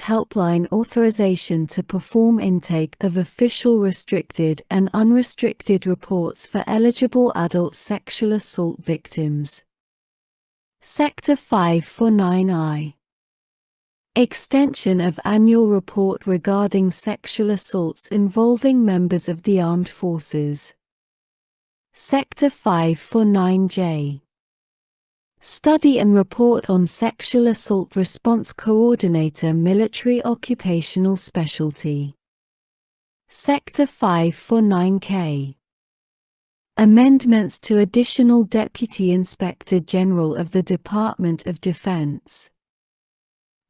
helpline authorization to perform intake of official restricted and unrestricted reports for eligible adult sexual assault victims. Sector 549I. Extension of annual report regarding sexual assaults involving members of the armed forces. Sector 549J. Study and report on sexual assault response coordinator military occupational specialty. Sector 549K. Amendments to Additional Deputy Inspector General of the Department of Defense.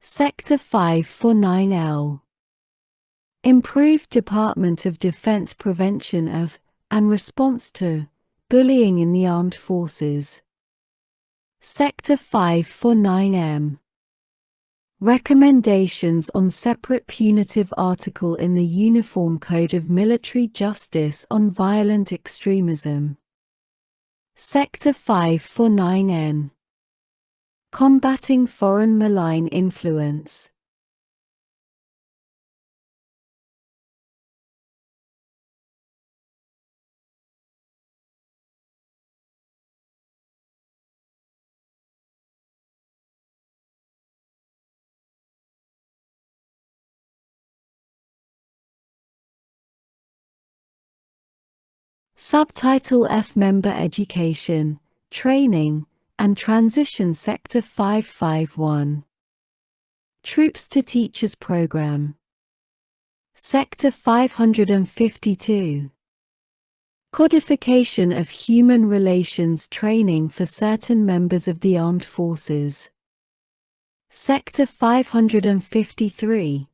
Sector 549L. Improved Department of Defense prevention of, and response to, bullying in the armed forces. Sector 549M. Recommendations on separate punitive article in the Uniform Code of Military Justice on violent extremism. Sector 549N. Combating foreign malign influence. Subtitle F. Member Education, Training, and Transition. Sector 551. Troops to Teachers Program. Sector 552. Codification of Human Relations Training for certain members of the Armed Forces. Sector 553.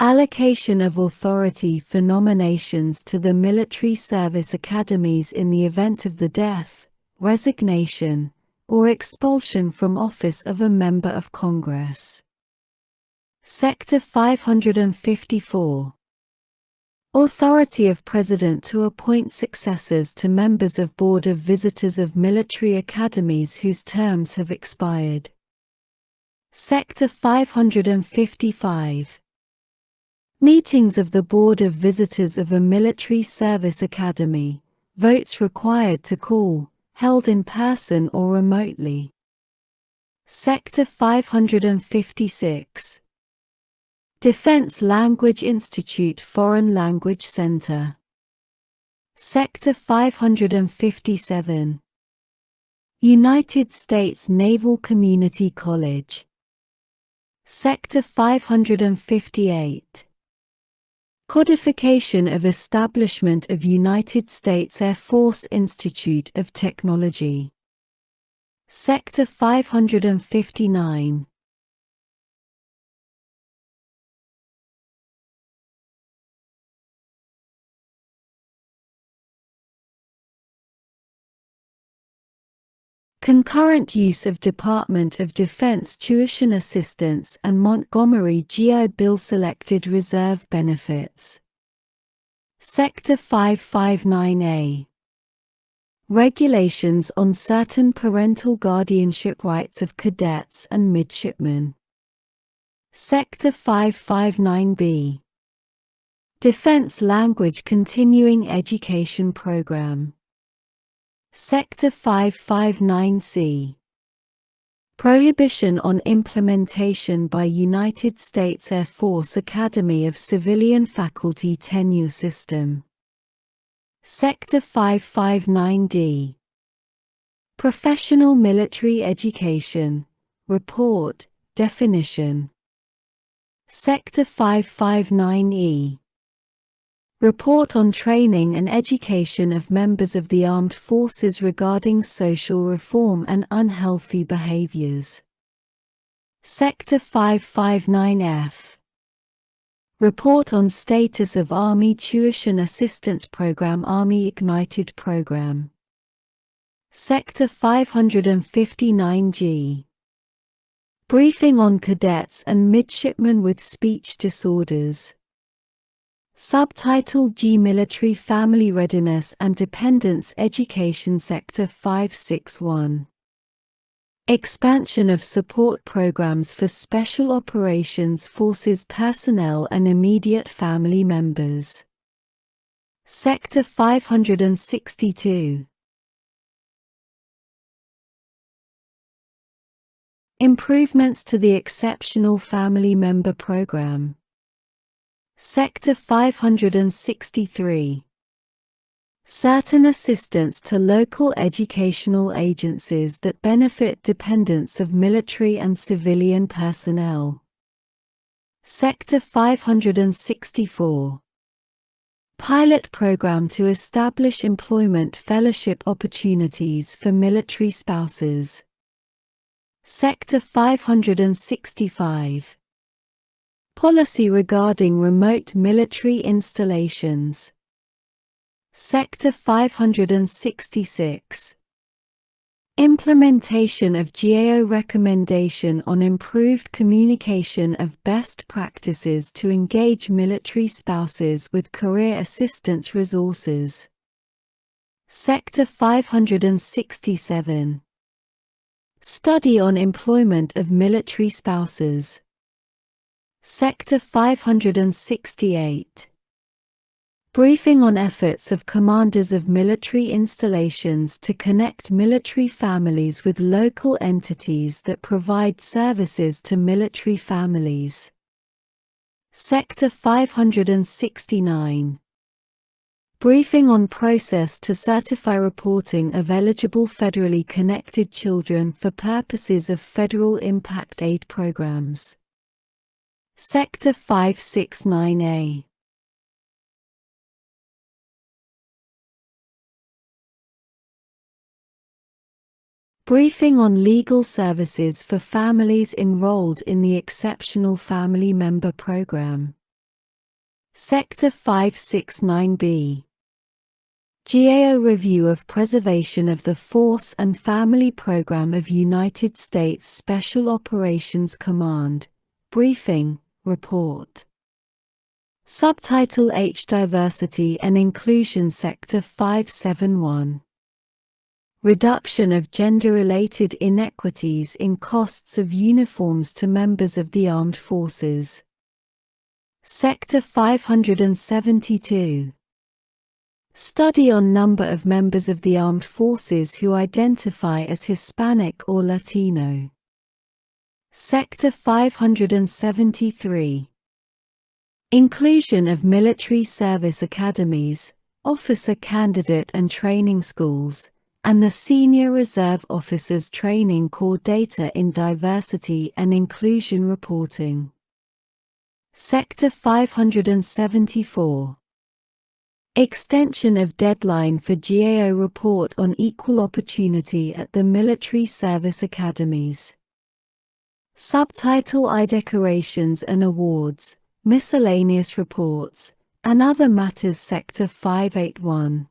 Allocation of authority for nominations to the military service academies in the event of the death, resignation, or expulsion from office of a member of Congress. Sector 554. Authority of President to appoint successors to members of Board of Visitors of military academies whose terms have expired. Sector 555. Meetings of the Board of Visitors of a military service academy, votes required to call, held in person or remotely. Sector 556. Defense Language Institute Foreign Language Center. Sector 557. United States Naval Community College. Sector 558. Codification of Establishment of United States Air Force Institute of Technology. Sector 559. Concurrent use of Department of Defense Tuition Assistance and Montgomery GI Bill Selected Reserve Benefits. Sector 559A. Regulations on certain parental guardianship rights of cadets and midshipmen. Sector 559B. Defense Language Continuing Education Program. Sector 559C. Prohibition on implementation by United States Air Force Academy of Civilian Faculty Tenure System. Sector 559D. Professional Military Education, Report, Definition. Sector 559E. Report on training and education of members of the armed forces regarding social reform and unhealthy behaviors. Sector 559F. Report on status of Army Tuition Assistance Program, Army Ignited Program. Sector 559G. Briefing on cadets and midshipmen with speech disorders. Subtitle G. Military Family Readiness and Dependence Education. Sector 561. Expansion of support programs for Special Operations Forces personnel and immediate family members. Sector 562. Improvements to the Exceptional Family Member Program. Sector 563. Certain assistance to local educational agencies that benefit dependents of military and civilian personnel. Sector 564. Pilot program to establish employment fellowship opportunities for military spouses. Sector 565. Policy regarding remote military installations. Sector 566. Implementation of GAO recommendation on improved communication of best practices to engage military spouses with career assistance resources. Sector 567. Study on employment of military spouses. Sector 568. Briefing on efforts of commanders of military installations to connect military families with local entities that provide services to military families. Sector 569. Briefing on process to certify reporting of eligible federally connected children for purposes of federal impact aid programs. Sector 569A. Briefing on legal services for families enrolled in the Exceptional Family Member Program. Sector 569B. GAO review of preservation of the Force and Family Program of United States Special Operations Command. Briefing, report. Subtitle H. Diversity and Inclusion. Sector 571. Reduction of gender-related inequities in costs of uniforms to members of the armed forces. Sector 572. Study on number of members of the armed forces who identify as Hispanic or Latino. Sector 573. Inclusion of military service academies, officer candidate and training schools, and the Senior Reserve Officers Training Corps data in diversity and inclusion reporting. Sector 574. Extension of deadline for GAO report on equal opportunity at the military service academies. Subtitle I. Decorations and awards, miscellaneous reports, and other matters. Sector 581.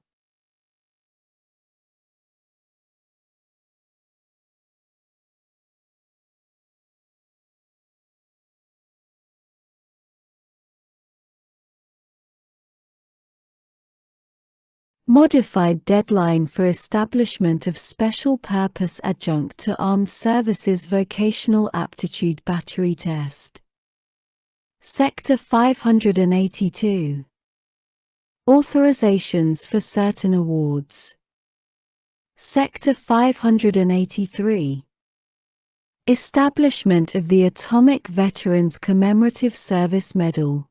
Modified deadline for establishment of Special Purpose Adjunct to Armed Services Vocational Aptitude Battery Test. Sector 582. Authorizations for certain awards. Sector 583. Establishment of the Atomic Veterans Commemorative Service Medal.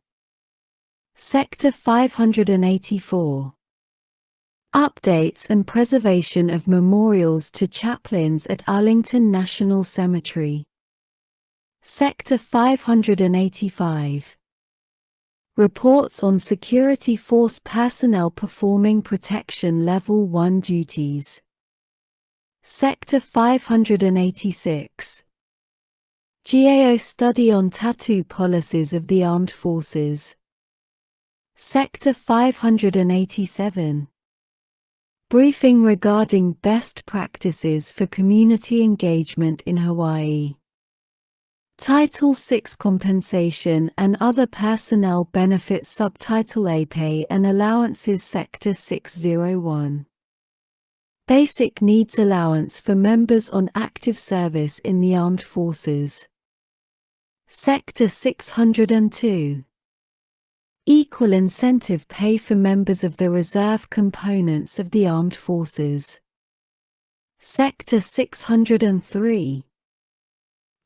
Sector 584. Updates and preservation of memorials to chaplains at Arlington National Cemetery. Sector 585. Reports on security force personnel performing Protection Level 1 duties. Sector 586. GAO study on tattoo policies of the armed forces. Sector 587. Briefing regarding best practices for community engagement in Hawaii. Title VI Compensation and Other Personnel Benefits. Subtitle A. Pay and Allowances. Sector 601. Basic needs allowance for members on active service in the armed forces. Sector 602. Equal incentive pay for members of the reserve components of the armed forces. Sector 603.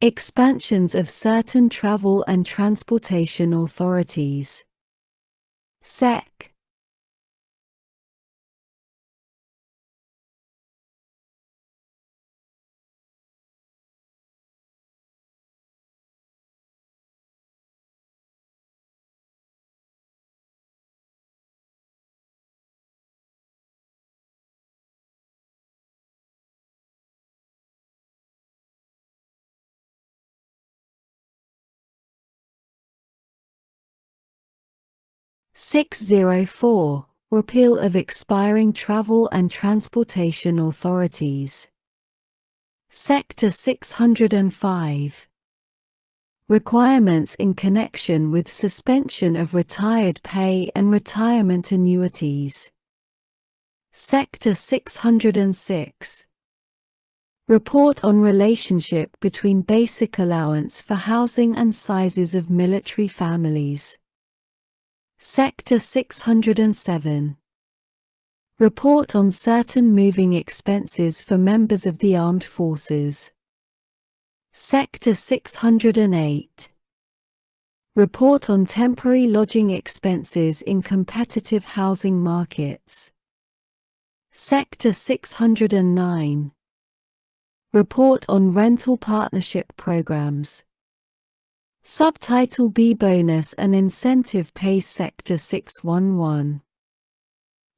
Expansions of certain travel and transportation authorities. Sec. (604) Repeal of expiring travel and transportation authorities. Sector 605. Requirements in connection with suspension of retired pay and retirement annuities. Sector 606. Report on relationship between basic allowance for housing and sizes of military families. Sector 607. Report on certain moving expenses for members of the armed forces. Sector 608. Report on temporary lodging expenses in competitive housing markets. Sector 609. Report on rental partnership programs. Subtitle B Bonus and Incentive Pay. Sector 611.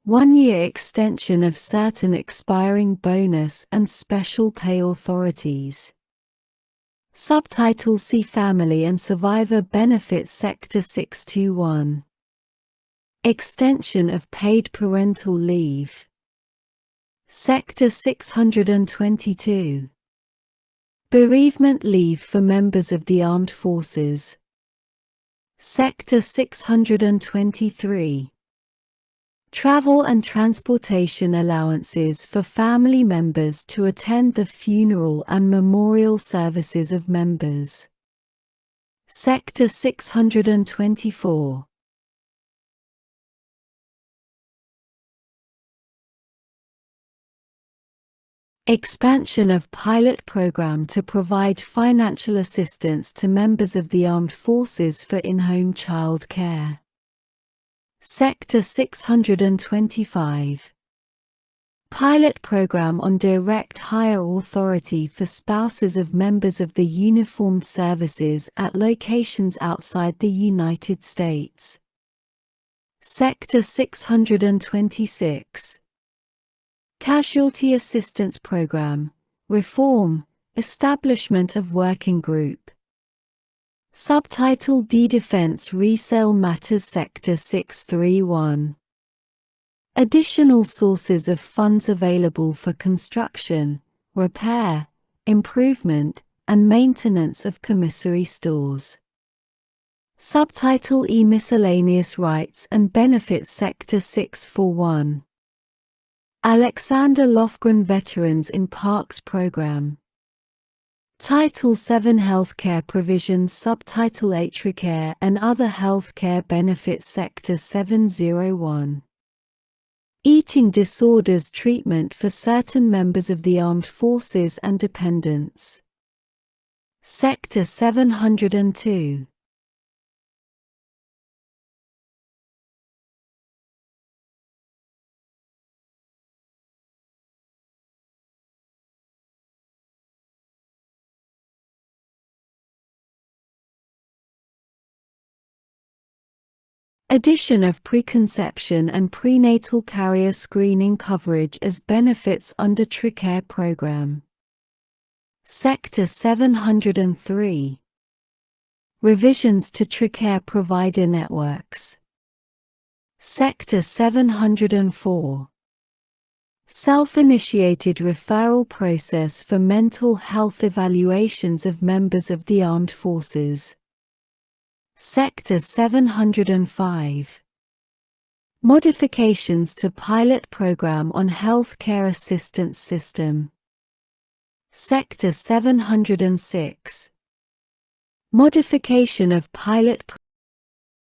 1-year extension of certain expiring bonus and special pay authorities. Subtitle C Family and Survivor Benefits. Sector 621. Extension of paid parental leave. Sector 622. Bereavement leave for members of the armed forces. Sector 623. Travel and transportation allowances for family members to attend the funeral and memorial services of members. Sector 624. Expansion of pilot program to provide financial assistance to members of the armed forces for in-home child care. Sector 625. Pilot program on direct hire authority for spouses of members of the uniformed services at locations outside the United States. Sector 626. Casualty Assistance Program, Reform, Establishment of Working Group. Subtitle D Defense Resale Matters. Sector 631. Additional sources of funds available for construction, repair, improvement, and maintenance of commissary stores. Subtitle E Miscellaneous Rights and Benefits. Sector 641. Alexander Lofgren Veterans in Parks Program. Title 7 Healthcare Provisions. Subtitle Tricare and Other Healthcare Benefits. Sector 701. Eating disorders treatment for certain members of the armed forces and dependents. Sector 702. Addition of preconception and prenatal carrier screening coverage as benefits under TRICARE program. Sector 703. Revisions to TRICARE provider networks. Sector 704. Self-initiated referral process for mental health evaluations of members of the armed forces. Sector 705. Modifications to Pilot Program on Healthcare Assistance System. Sector 706. Modification of Pilot